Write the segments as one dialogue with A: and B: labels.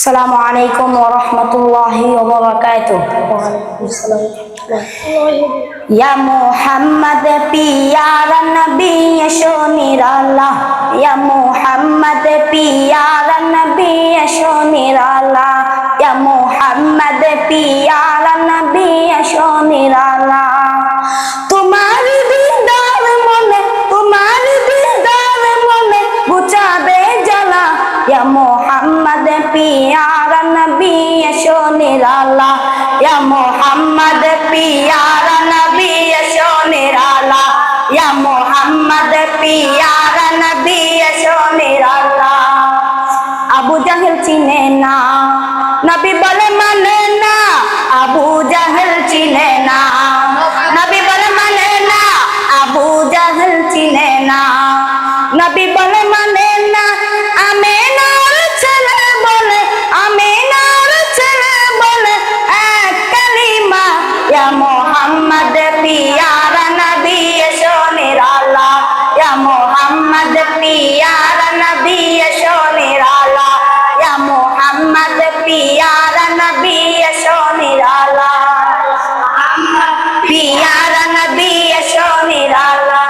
A: السلام عليكم ورحمة الله وبركاته. يا محمد प्यारा नबी यशो निराला, या मोहम्मद प्यारा नबी यशो निराला, या मोहम्मद प्यारा नबी यशो निराला। तुम्हारी दीदार मने, तुम्हारी दीदार मने बुझाबे जला, या मोहम्मद प्यारा नबी यशो निराला, या मोहम्मद प्यारा नबी यशो निराला, या मोहम्मद प्यारा नबी यशो निराला। আবু জাহেল চিনে না, নবী বলে মানে না, আবু জাহেল চিনে না, নবী বলে মানে না, আবু জাহেল চিনে না, নবী বলে মানে না, আমিনার ছেলে বলে, আমিনার ছেলে বলে এক কালিমা, ইয়া মুহাম্মদ প্যারা নবী এসো নিরালা, ইয়া মুহাম্মদ প্যারা নবী এসো নিরালা, ইয়া মুহাম্মদ প্যারা নবী এসো নিরালা, প্যারা নবী এসো নিরালা।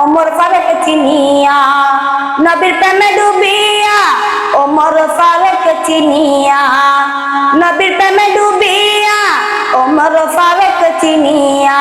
A: ওমর ফারুক চিনিয়া নবীর প্রেমে ডুবিয়া, ওমর ফারুক চিনিয়া নবীর প্রেমে ডুবিয়া, ওমর ফারুক চিনিয়া